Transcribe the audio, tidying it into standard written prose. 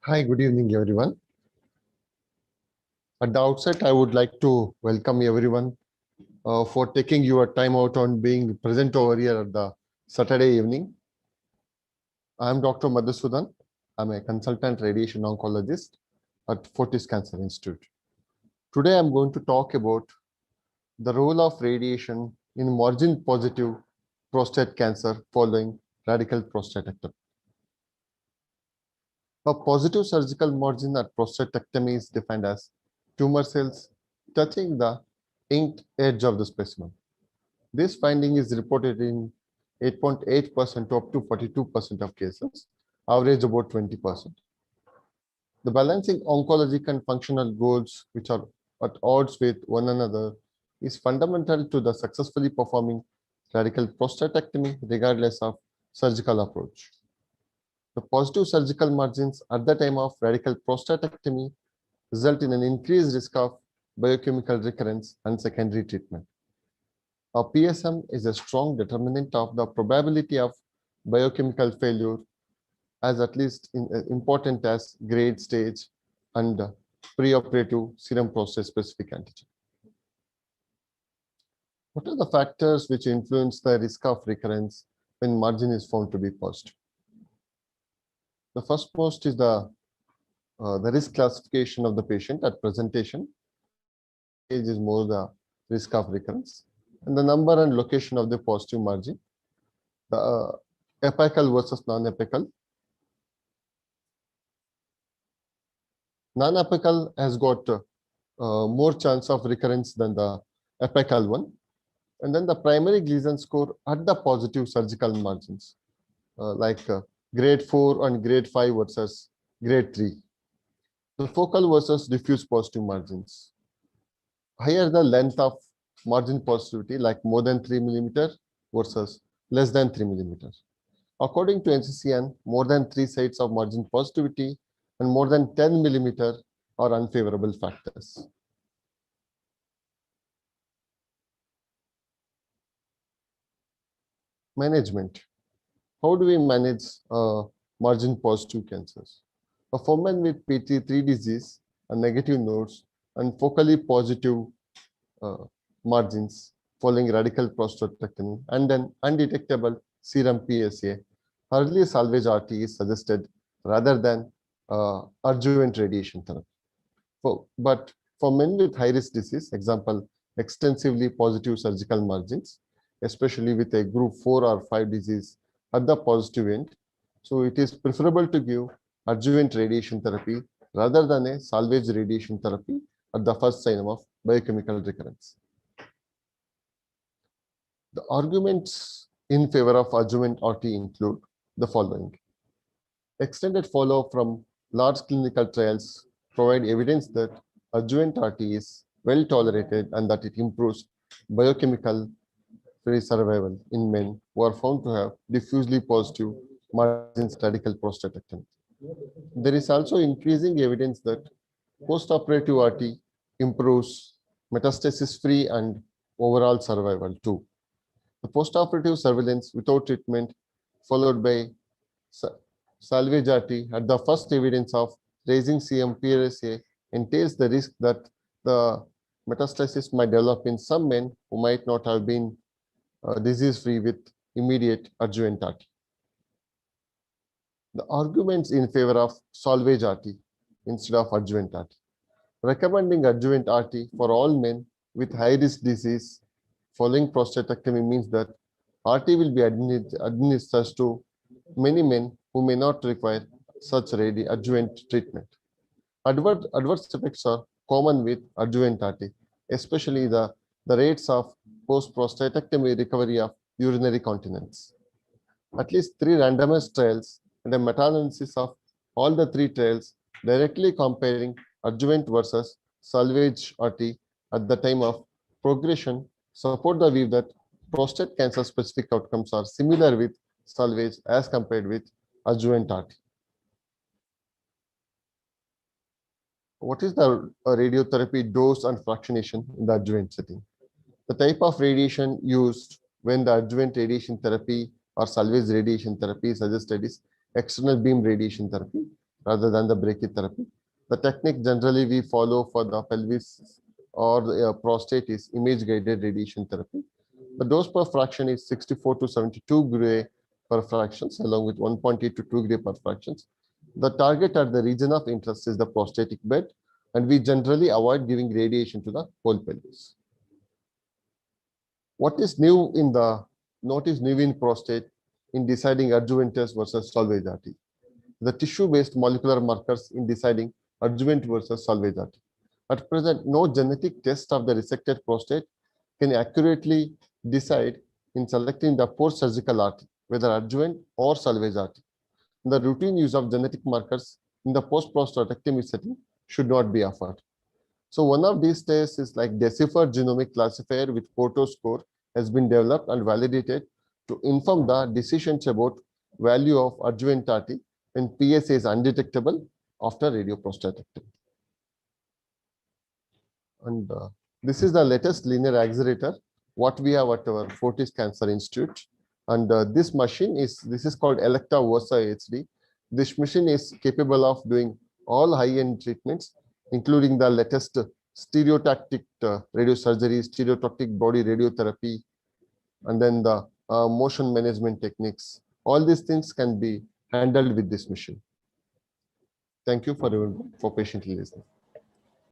Hi, good evening, everyone. At the outset, I would like to welcome everyone for taking your time out on being present over here at the Saturday evening. I am Dr. Madhusudan. I'm a consultant radiation oncologist at Fortis Cancer Institute. Today, I'm going to talk about the role of radiation in margin positive prostate cancer following radical prostatectomy. A positive surgical margin at prostatectomy is defined as tumor cells touching the inked edge of the specimen. This finding is reported in 8.8% to up to 42% of cases, average about 20%. The balancing oncologic and functional goals, which are at odds with one another, is fundamental to the successfully performing radical prostatectomy regardless of surgical approach. The positive surgical margins at the time of radical prostatectomy result in an increased risk of biochemical recurrence and secondary treatment. A PSM is a strong determinant of the probability of biochemical failure as at least important as grade stage and preoperative serum prostate specific antigen. What are the factors which influence the risk of recurrence when margin is found to be positive? The first most is the risk classification of the patient at presentation. Age is more the risk of recurrence, and the number and location of the positive margin, the apical versus non-apical. Non-apical has got more chance of recurrence than the apical one. And then the primary Gleason score at the positive surgical margins, like grade 4 and grade 5 versus grade 3. The focal versus diffuse positive margins. Higher the length of margin positivity, like more than 3 millimeter versus less than 3 millimeters. According to NCCN, more than 3 sites of margin positivity and more than 10 millimeter are unfavorable factors. Management. How do we manage margin positive cancers? For men with PT3 disease and negative nodes and focally positive margins following radical prostatectomy and an undetectable serum PSA, early salvage RT is suggested rather than adjuvant radiation therapy. But for men with high-risk disease, example, extensively positive surgical margins, especially with a group 4 or 5 disease at the positive end, so it is preferable to give adjuvant radiation therapy rather than a salvage radiation therapy at the first sign of biochemical recurrence. The arguments in favor of adjuvant RT include the following. Extended follow-up from large clinical trials provide evidence that adjuvant RT is well tolerated and that it improves biochemical free survival in men who are found to have diffusely positive margins radical prostatectomy. There is also increasing evidence that post-operative RT improves metastasis-free and overall survival too. The post-operative surveillance without treatment followed by salvage RT at the first evidence of raising serum PSA entails the risk that the metastasis might develop in some men who might not have been disease-free with immediate adjuvant RT. The arguments in favor of salvage RT instead of adjuvant RT. Recommending adjuvant RT for all men with high-risk disease following prostatectomy means that RT will be administered to many men who may not require such adjuvant treatment. Adverse effects are common with adjuvant RT, especially the rates of post-prostatectomy recovery of urinary continence. At least 3 randomized trials and a meta-analysis of all the 3 trials directly comparing adjuvant versus salvage RT at the time of progression support the view that prostate cancer specific outcomes are similar with salvage as compared with adjuvant RT. What is the radiotherapy dose and fractionation in the adjuvant setting? The type of radiation used when the adjuvant radiation therapy or salvage radiation therapy is suggested is external beam radiation therapy. rather than the brachytherapy. The technique generally we follow for the pelvis or the, prostate is image-guided radiation therapy. The dose per fraction is 64 to 72 gray per fractions, along with 1.8 to 2 gray per fractions. The target at the region of interest is the prostatic bed, and we generally avoid giving radiation to the whole pelvis. What is new in the notice new in prostate in deciding adjuvantous versus salvageability? The tissue-based molecular markers in deciding adjuvant versus salvageability. At present, no genetic test of the resected prostate can accurately decide in selecting the post-surgical artery, whether adjuvant or salvage artery. The routine use of genetic markers in the post-prostatectomy setting should not be offered. So one of these tests is like Decipher genomic classifier with Porto score has been developed and validated to inform the decisions about value of adjuvant artery when PSA is undetectable after radioprostatectomy. And this is the latest linear accelerator, what we have at our Fortis Cancer Institute. And this is called Elekta Versa HD. This machine is capable of doing all high-end treatments, including the latest stereotactic radiosurgery, stereotactic body radiotherapy, and then the motion management techniques. All these things can be handled with this machine. Thank you for patiently listening.